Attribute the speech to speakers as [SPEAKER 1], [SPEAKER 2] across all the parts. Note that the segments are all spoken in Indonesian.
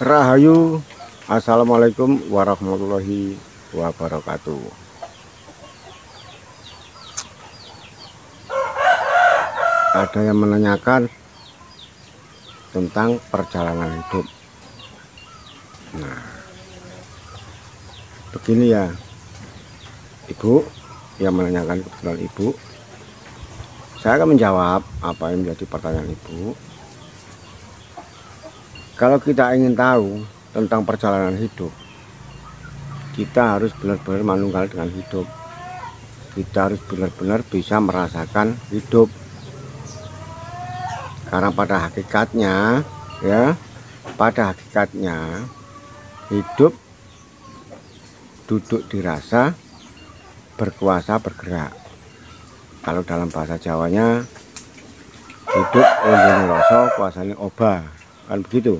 [SPEAKER 1] Rahayu, assalamualaikum warahmatullahi wabarakatuh. Ada yang menanyakan tentang perjalanan hidup. Nah, begini ya, Ibu yang menanyakan, kebetulan Ibu. Saya akan menjawab apa yang menjadi pertanyaan Ibu. Kalau kita ingin tahu tentang perjalanan hidup, kita harus benar-benar manunggal dengan hidup. Kita harus benar-benar bisa merasakan hidup. Karena pada hakikatnya, hidup duduk dirasa, berkuasa bergerak. Kalau dalam bahasa Jawanya, hidup unjune rasa, kuasane obah, kan begitu.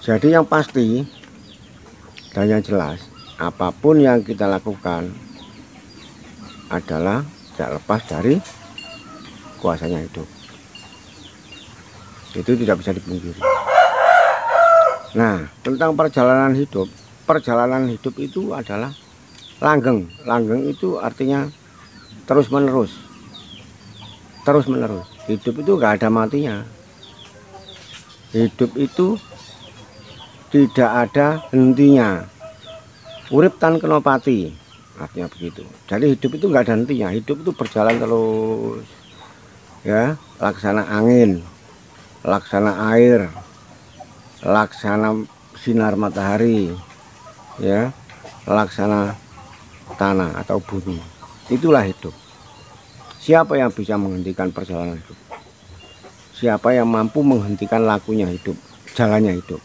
[SPEAKER 1] Jadi yang pasti dan yang jelas, apapun yang kita lakukan adalah tidak lepas dari kuasanya hidup. Itu tidak bisa dipungkiri. Nah, tentang perjalanan hidup itu adalah langgeng. Langgeng itu artinya terus menerus. Hidup itu nggak ada matinya. Hidup itu tidak ada hentinya. Urip tan kena pati, artinya begitu. Jadi hidup itu nggak ada hentinya. Hidup itu berjalan terus, ya, laksana angin, laksana air, laksana sinar matahari, ya, laksana tanah atau bumi. Itulah hidup. Siapa yang bisa menghentikan perjalanan hidup? Siapa yang mampu menghentikan lakunya hidup, jalannya hidup?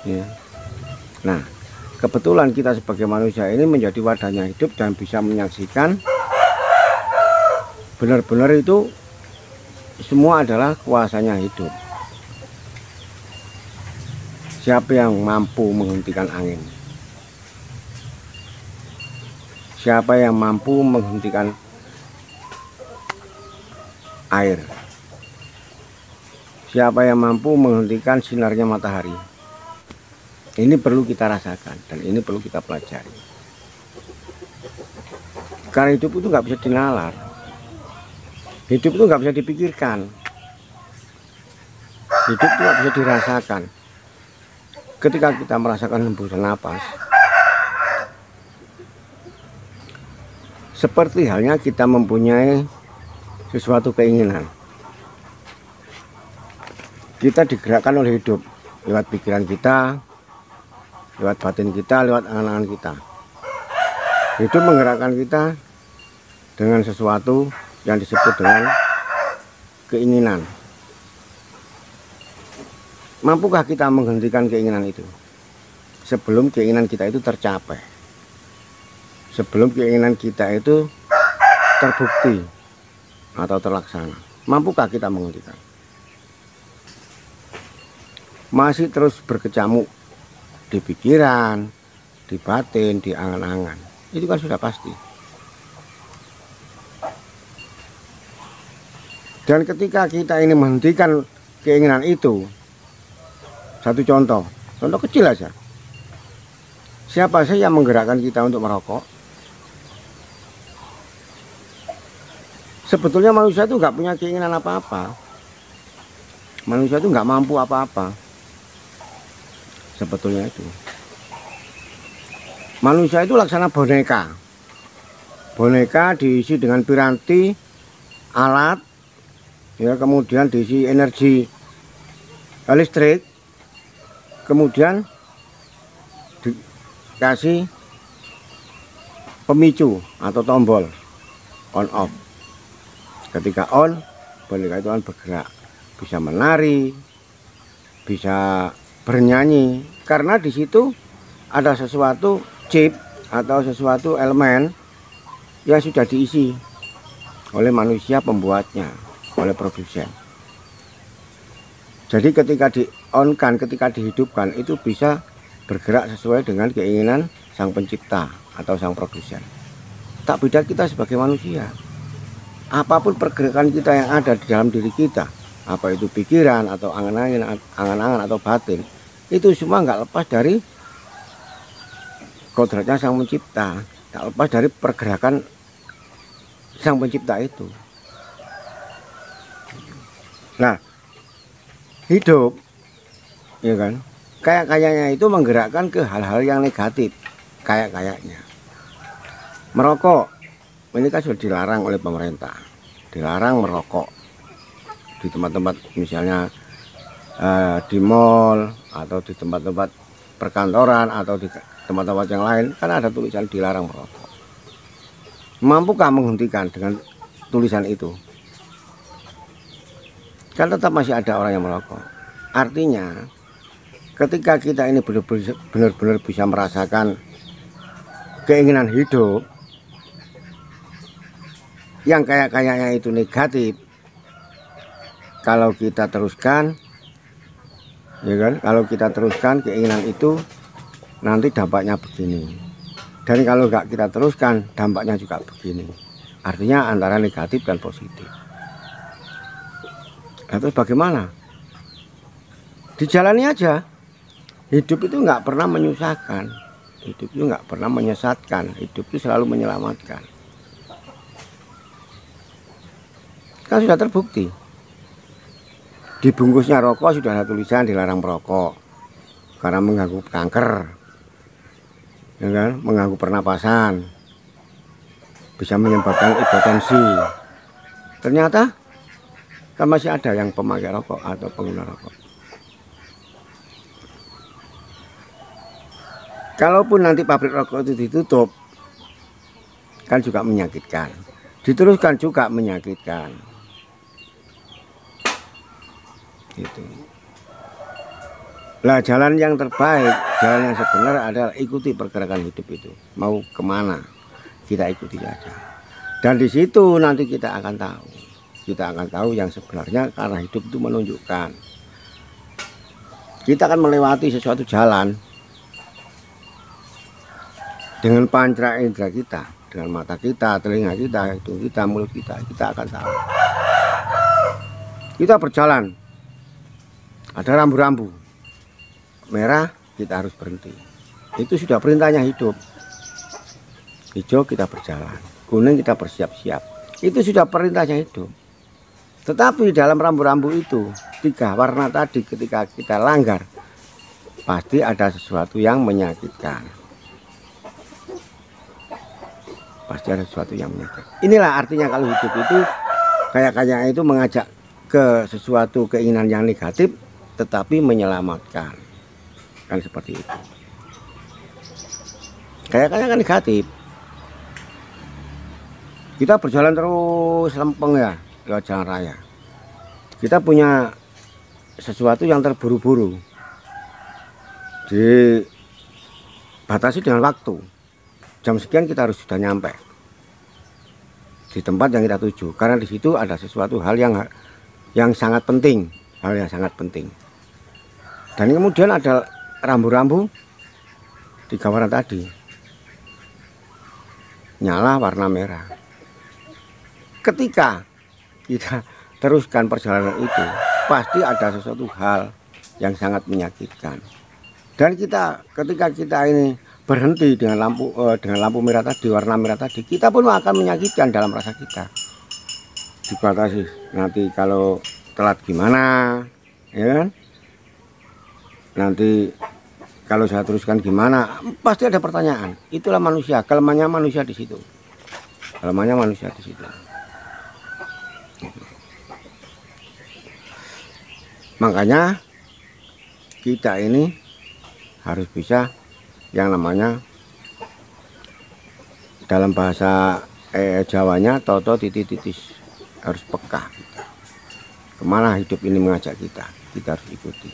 [SPEAKER 1] Ya. Nah, kebetulan kita sebagai manusia ini menjadi wadahnya hidup dan bisa menyaksikan benar-benar itu semua adalah kuasanya hidup. Siapa yang mampu menghentikan angin? Siapa yang mampu menghentikan air? Siapa yang mampu menghentikan sinarnya matahari? Ini perlu kita rasakan dan ini perlu kita pelajari. Karena hidup itu nggak bisa dinalar. Hidup itu nggak bisa dipikirkan. Hidup itu nggak bisa dirasakan. Ketika kita merasakan hembusan napas, seperti halnya kita mempunyai sesuatu keinginan. Kita digerakkan oleh hidup lewat pikiran kita, lewat batin kita, lewat angan-angan kita. Hidup menggerakkan kita dengan sesuatu yang disebut dengan keinginan. Mampukah kita menghentikan keinginan itu sebelum keinginan kita itu tercapai? Sebelum keinginan kita itu terbukti atau terlaksana, mampukah kita menghentikan? Masih terus berkecamuk di pikiran, di batin, di angan-angan, itu kan sudah pasti. Dan ketika kita ini menghentikan keinginan itu, satu contoh kecil aja. Siapa sih yang menggerakkan kita untuk merokok? Sebetulnya manusia itu nggak punya keinginan apa-apa. Manusia itu nggak mampu apa-apa. Sebetulnya itu. Manusia itu laksana boneka. Boneka diisi dengan piranti, alat, ya, kemudian diisi energi listrik, kemudian dikasih pemicu atau tombol on off. Ketika on, boneka itu akan bergerak, bisa menari, bisa bernyanyi, karena di situ ada sesuatu chip atau sesuatu elemen yang sudah diisi oleh manusia pembuatnya, oleh produsen. Jadi ketika di-on-kan, ketika dihidupkan, itu bisa bergerak sesuai dengan keinginan sang pencipta atau sang produsen. Tak beda kita sebagai manusia. apapun pergerakan kita yang ada di dalam diri kita, apa itu pikiran atau angan-angan atau batin, itu semua nggak lepas dari kodratnya Sang Pencipta, nggak lepas dari pergerakan Sang Pencipta itu. Nah, hidup, ya kan, kayak-kayaknya itu menggerakkan ke hal-hal yang negatif, kayak-kayaknya. Merokok, ini kan sudah dilarang oleh pemerintah, dilarang merokok di tempat-tempat misalnya di mall atau di tempat-tempat perkantoran atau di tempat-tempat yang lain, kan ada tulisan dilarang merokok. Mampukah menghentikan dengan tulisan itu? Kan tetap masih ada orang yang merokok. Artinya ketika kita ini benar-benar bisa merasakan keinginan hidup yang kayaknya itu negatif, kalau kita teruskan, ya kan, kalau kita teruskan keinginan itu, nanti dampaknya begini. Dan kalau nggak kita teruskan, dampaknya juga begini. Artinya antara negatif dan positif. Nah, terus bagaimana? Dijalani aja. Hidup itu nggak pernah menyusahkan, hidup itu nggak pernah menyesatkan, hidup itu selalu menyelamatkan. Kan sudah terbukti. Di bungkusnya rokok sudah ada tulisan dilarang merokok karena mengganggu kanker, ya kan? Mengganggu pernapasan, bisa menyebabkan hipertensi. Ternyata kan masih ada yang pemakai rokok atau pengguna rokok. Kalaupun nanti pabrik rokok itu ditutup, kan juga menyakitkan. Diteruskan juga menyakitkan. Gitu. Nah, jalan yang terbaik, jalan yang sebenar adalah ikuti pergerakan hidup itu. Mau kemana, kita ikuti saja. Dan di situ nanti kita akan tahu. Kita akan tahu yang sebenarnya, karena hidup itu menunjukkan. Kita akan melewati sesuatu jalan dengan panca indera kita, dengan mata kita, telinga kita, hidung kita, mulut kita akan tahu. Kita berjalan, ada rambu-rambu merah, kita harus berhenti. Itu sudah perintahnya hidup. Hijau kita berjalan, kuning kita bersiap-siap. Itu sudah perintahnya hidup. Tetapi dalam rambu-rambu itu, 3 warna tadi, ketika kita langgar, pasti ada sesuatu yang menyakitkan. Pasti ada sesuatu yang menyakitkan. Inilah artinya kalau hidup itu kayak itu mengajak ke sesuatu keinginan yang negatif, tetapi menyelamatkan. Kan seperti itu. Kayak kan negatif. Kita berjalan terus lempeng ya, lewat jalan raya. Kita punya sesuatu yang terburu-buru, dibatasi dengan waktu. Jam sekian kita harus sudah nyampe di tempat yang kita tuju, karena di situ ada sesuatu hal yang sangat penting, hal yang sangat penting. Dan kemudian ada rambu-rambu 3 warna tadi, nyala warna merah. Ketika kita teruskan perjalanan itu, pasti ada sesuatu hal yang sangat menyakitkan. Dan ketika kita ini berhenti dengan lampu merah tadi, warna merah tadi, kita pun akan menyakitkan dalam rasa kita. Dibatasi, nanti kalau telat gimana, ya kan? Nanti kalau saya teruskan gimana? Pasti ada pertanyaan. Itulah manusia, kelemahannya manusia di situ. Kelemahannya manusia di situ. Makanya kita ini harus bisa yang namanya dalam bahasa Jawanya toto titis, harus peka kita. Kemana hidup ini mengajak kita harus ikuti.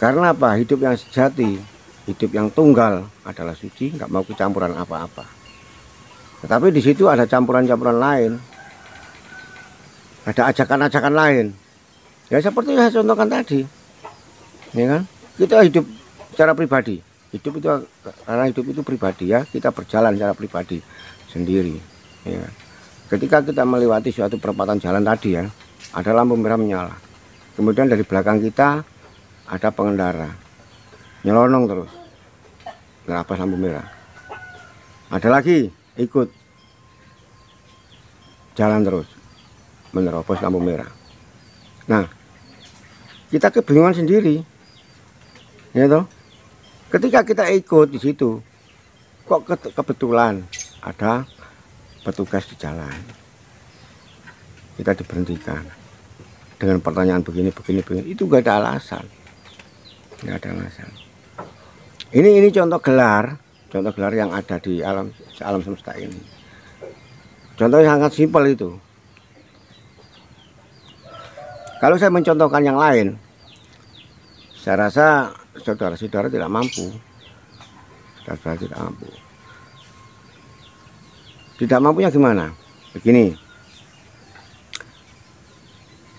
[SPEAKER 1] Karena apa? Hidup yang sejati, hidup yang tunggal adalah suci, nggak mau kecampuran apa-apa. Tetapi di situ ada campuran-campuran lain, ada ajakan-ajakan lain. Ya seperti yang saya contohkan tadi, ya kan? Kita hidup secara pribadi, karena hidup itu pribadi ya, kita berjalan secara pribadi sendiri. Ya. ketika kita melewati suatu perempatan jalan tadi ya, ada lampu merah menyala. Kemudian dari belakang kita ada pengendara nyelonong terus nerabas lampu merah. Ada lagi ikut jalan terus menerobos lampu merah. Nah, kita kebingungan sendiri, ya toh. Ketika kita ikut di situ, kok kebetulan ada petugas di jalan. Kita diberhentikan dengan pertanyaan begini. Itu gak ada alasan, nggak ada alasan. Ini contoh gelar yang ada di alam semesta ini. Contoh yang sangat simpel itu. Kalau saya mencontohkan yang lain, saya rasa saudara-saudara tidak mampu. Saudara tidak mampu. Tidak mampunya gimana? Begini.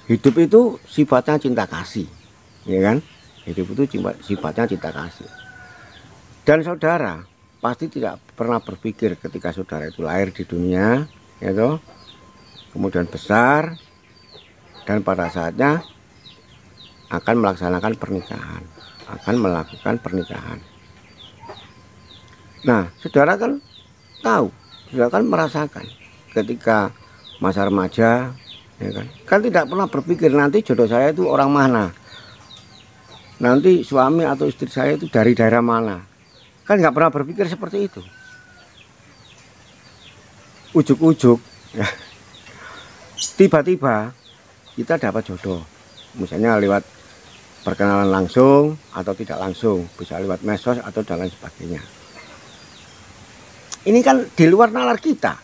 [SPEAKER 1] Hidup itu sifatnya cinta kasih, ya kan? Hidup itu sifatnya cinta kasih. Dan saudara pasti tidak pernah berpikir ketika saudara itu lahir di dunia, ya toh, kemudian besar, dan pada saatnya akan melaksanakan pernikahan, akan melakukan pernikahan. Nah, saudara kan tahu, saudara kan merasakan ketika masa remaja, ya kan tidak pernah berpikir nanti jodoh saya itu orang mana, nanti suami atau istri saya itu dari daerah mana. Kan nggak pernah berpikir seperti itu. Ujuk-ujuk ya, tiba-tiba kita dapat jodoh, misalnya lewat perkenalan langsung atau tidak langsung, bisa lewat medsos atau dan lain sebagainya. Ini kan di luar nalar kita,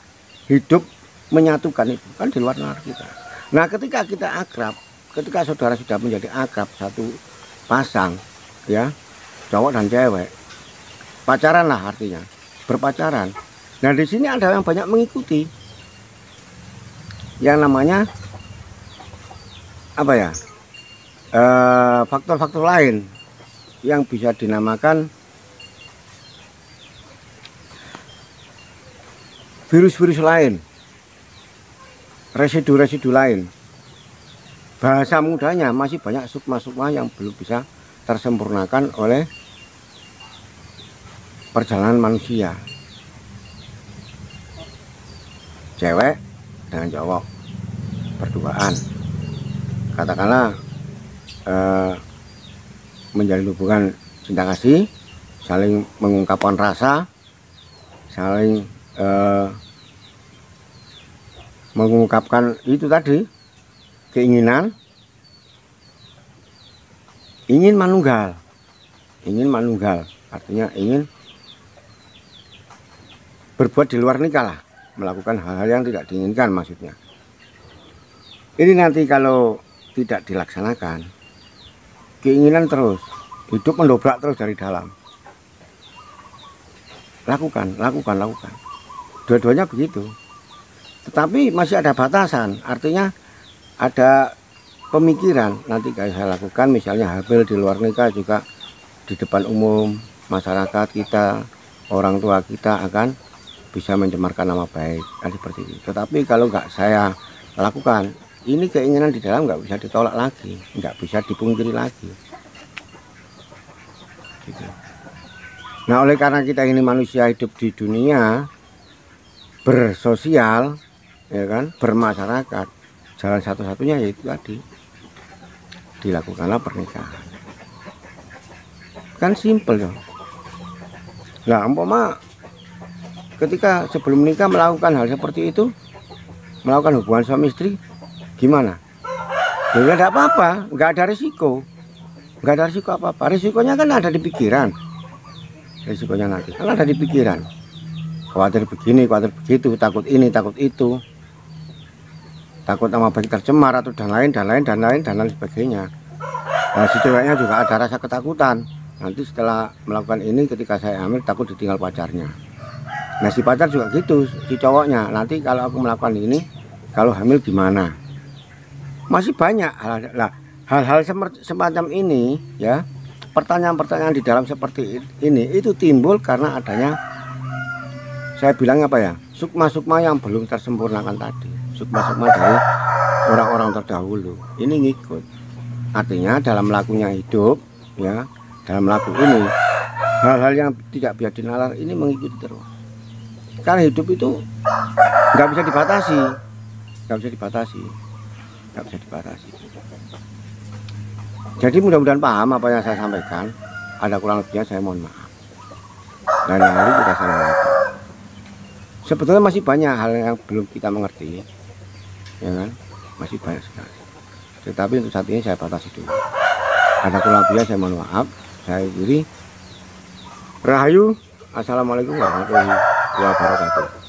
[SPEAKER 1] hidup menyatukan itu kan di luar nalar kita. Nah, ketika kita akrab, ketika saudara sudah menjadi akrab satu pasang, ya, cowok dan cewek, pacaran lah artinya, berpacaran. Nah, di sini ada yang banyak mengikuti, yang namanya apa ya, faktor-faktor lain yang bisa dinamakan virus-virus lain, residu-residu lain. Bahasa mudanya masih banyak sukma-sukma yang belum bisa tersempurnakan oleh perjalanan manusia. Cewek dengan cowok berduaan, katakanlah menjalin hubungan cinta kasih, saling mengungkapkan rasa, saling mengungkapkan itu tadi, keinginan, ingin manunggal, artinya ingin berbuat di luar nikah lah, melakukan hal-hal yang tidak diinginkan maksudnya. Ini nanti kalau tidak dilaksanakan, keinginan terus, hidup mendobrak terus dari dalam. Lakukan. Dua-duanya begitu. Tetapi masih ada batasan, artinya ada pemikiran nanti kayak saya lakukan, misalnya hamil di luar nikah juga di depan umum masyarakat kita, orang tua kita akan bisa mencemarkan nama baik, kan seperti itu. Tetapi kalau nggak saya lakukan, ini keinginan di dalam nggak bisa ditolak lagi, nggak bisa dipungkiri lagi. Gitu. Nah, oleh karena kita ini manusia hidup di dunia bersosial, ya kan, bermasyarakat, jalan satu-satunya yaitu tadi, dilakukanlah pernikahan. Kan simpel ya. Nah, umpama ketika sebelum menikah melakukan hal seperti itu, melakukan hubungan suami istri, gimana? Ya nggak ada apa-apa, nggak ada risiko, apa-apa. Risikonya kan ada di pikiran, risikonya nanti kan ada di pikiran. Khawatir begini, khawatir begitu, takut ini, takut itu, takut nama baik tercemar atau dan lain sebagainya. Nah, si ceweknya juga ada rasa ketakutan. Nanti setelah melakukan ini, ketika saya hamil, takut ditinggal pacarnya. Nah, si pacar juga gitu, si cowoknya. Nanti kalau aku melakukan ini, kalau hamil gimana? Masih banyak hal-hal semacam ini, ya. Pertanyaan-pertanyaan di dalam seperti ini itu timbul karena adanya saya bilang apa ya, sukma-sukma yang belum tersempurnakan tadi, sukma-sukma dari orang-orang terdahulu ini ngikut. Artinya dalam melakunya hidup ya, dalam melaku ini hal-hal yang tidak biasa dinalar ini mengikuti terus. Karena hidup itu nggak bisa dibatasi, nggak bisa dibatasi, nggak bisa dibatasi. Jadi mudah-mudahan paham apa yang saya sampaikan. Ada kurang lebihnya saya mohon maaf. Dan hari kita saling mengerti. Sebetulnya masih banyak hal yang belum kita mengerti, ya kan? Masih banyak sekali. Tetapi untuk saat ini saya batasi dulu. Ada kurang lebihnya saya mohon maaf. Saya diri Rahayu. Assalamualaikum warahmatullahi wabarakatuh.